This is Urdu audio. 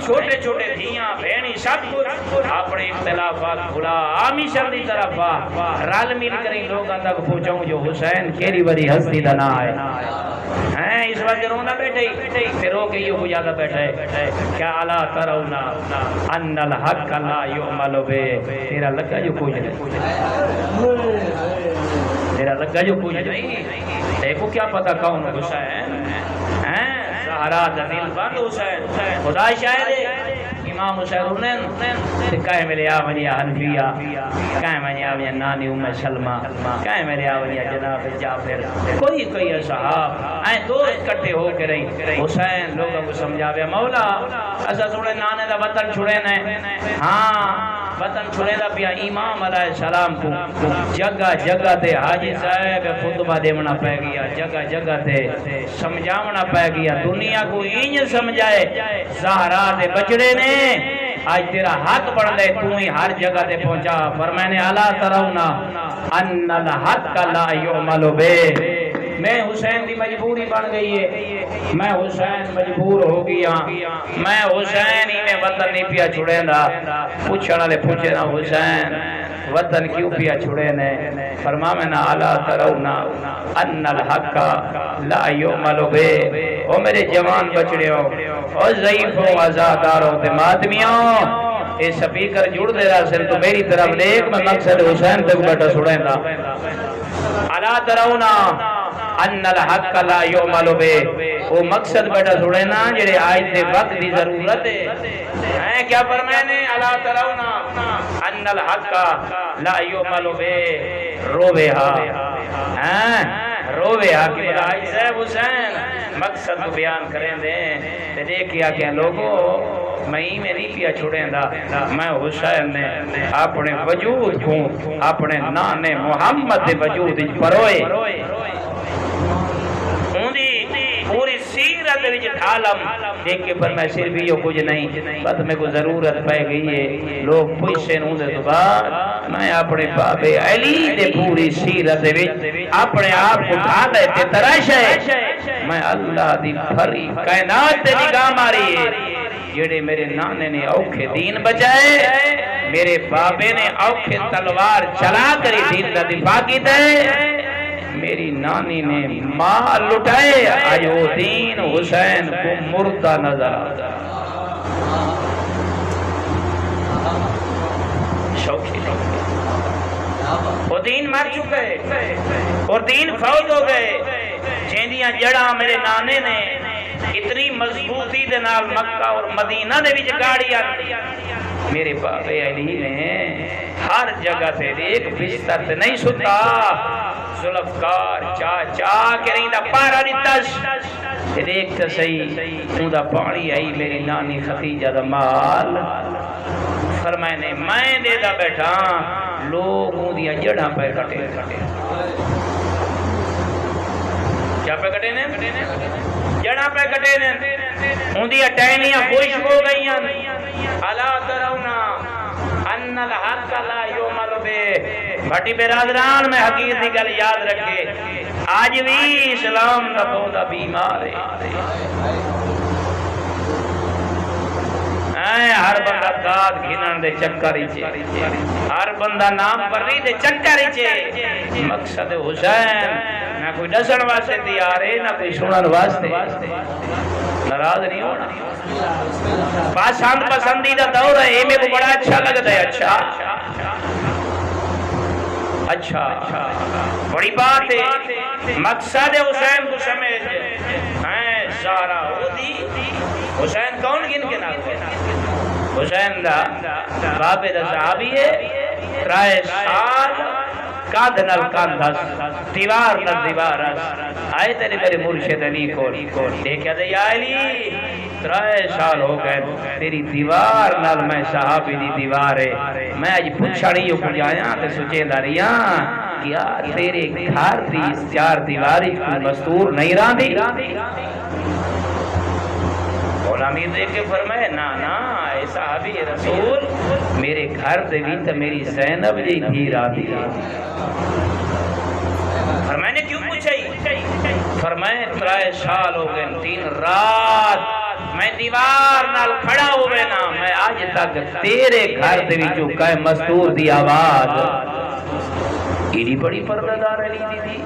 چھوٹے چھوٹے دھیاں بہنی سب کچھ اپنے اختلافات بھلا ہمیشہ دی طرف رل مل کر لوگوں تک پہنچاؤں جو حسین کیری بڑی ہستی دا نہ ہے اس وقت رونا بیٹھے پھر رو کے یہ زیادہ بیٹھے کیا الا ترون ان الحق لا یعمل بہ تیرا لگا جو کچھ نہیں تیرا لگا جو کچھ نہیں دیکھو کیا پتہ کون حسین زہرا دل بند حسین خدا شاہد امام حسین انہیں کہے میرے آونیا حنفیہ کہے میرے آونیا نانی ام سلمہ کہے میرے آونیا جناب جعفر کوئی کوئی صحاب دوست کٹھے ہو کے رہی حسین لوگوں کو سمجھا بیا مولا ایسا سوڑے نانے دا وطن چھوڑے نے ہاں وطن چھوڑے دا پیا امام علیہ السلام کو جگہ جگہ تے حاجی صاحب خطبہ دیونا پہ گیا جگہ جگہ تے سمجھاونا پہ گیا دنیا کو اینج سمجھائے زہرا دے بچڑے نے آج تیرا حق بڑھ دے تو ہی ہر جگہ تے پہنچا فرمائنے الا ترون ان الحق لا یعمل بہ میں حسین دی مجبوری بن گئی ہے میں حسین مجبور ہو گیا میں حسین ہی میں وطن نہیں پیا چھڑے دا پوچھنا لے پوچھے نا حسین وطن کیوں پیا چھڑے نے فرما میں نا الا ترون ان الحق لا یعمل بہ او میرے جوان بچڑے ہو او ضعیف ہو آزادار ہو تے ماتمیوں اے سپیکر جڑ دے رہا سر تو میری طرف دیکھ میں مقصد حسین تک بیٹھا چھڑے دا الا ترون ان الحق لا یعمل بہ وہ مقصد بیٹا سنے نا جڑے آج دے وقت دی ضرورت ہے کیا فرمائنے الا ترون ان الحق لا یعمل بہ روے ہا کہ آج صاحب حسین مقصد کو بیان کریں دیں تے دیکھیا کہ لوگوں میں نہیں پیا چھوڑیں دا میں حسین نے اپنے وجود کو اپنے نانے محمد دے وجود پروئے پوری سیرت وچ ڈھالم دیکھ کے پر میں صرف یہ کچھ نہیں بس میں کو ضرورت پہ گئی ہے لوگ پوچھے نوں دے تو بعد میں اپنے بابے علی دے پوری سیرت وچ اپنے آپ کو ڈھالے تے تراشے میں اللہ دی بھری کائنات تے نگاہ ماری ہے جڑے میرے نانے نے اوکھے دین بچائے میرے بابے نے اوکھے تلوار چلا کر دین کا دفاع کیتا ہے میری نانی نے مال لٹائے آج وہ دین حسین کو مردہ نظر آتا شوقی وہ دین مر چکے اور دین فوت ہو گئے جیندیاں جڑا میرے نانے نے اتنی مضبوطی دے نال مکہ اور مدینہ دے وچ گاڑیاں میرے بابے علی نے ہر جگہ سے ایک بستر سے نہیں ستا ذوالفقار چاچا کے رہی دا پارا دیتاش دیکھ تا صحیح ان دا پانی آئی میری نانی خدیجہ دا مال فرمائنے میں دے دا بیٹھا لوگ ان دیا جڑا پہ کٹے کیا پہ کٹے نے جڑا پہ کٹے نے ان دیا ٹینیاں خوش ہو گئیاں الا ترون ان الحق لا یعمل بہ بھٹی برادران میں حقیقت کی گل یاد رکھے آج بھی اسلام کا پودا بیمار ہے ہر بندہ داد گھنن دے چکر چے ہر بندہ نام پری دے چکر چے مقصد حسین نہ کوئی دسن واسطے تیار ہے نہ کوئی سنن واسطے ناراض نہیں ہونا پسند پسندیدہ دور ہے یہ میرے کو بڑا اچھا لگتا ہے اچھا بڑی بات ہے مقصد حسین کو سمجھ زہرا ہوتی حسین کون گن کے نام حسین دا بابے دا صحابی ہے رائے سال کاندھ نل کاندھس دیوار نل دیوارس آئے تیرے میرے مرشد علی کو دیکھا دے یا علی 3 سال ہو گئے تیری دیوار نال میں صحابی دی دیوار ہے میں آج پوچھڑی ہو کو جایا تے سوچے داریاں کیا تیرے گھر دی 4 دیواری کوئی مستور نہیں رہا دی غلامی دیکھ کے فرمائے نا اے صحابی رسول میرے گھر دے بھی تو میری زینب جی تھی راتی فرمائے نے کیوں پوچھائی فرمائے 3 سال ہو گئے 3 رات میں دیوار نال کھڑا ہوئے تک تیرے گھر دے وچوں کہے مستور دی آواز ایڈی بڑی پردہ دار علی دی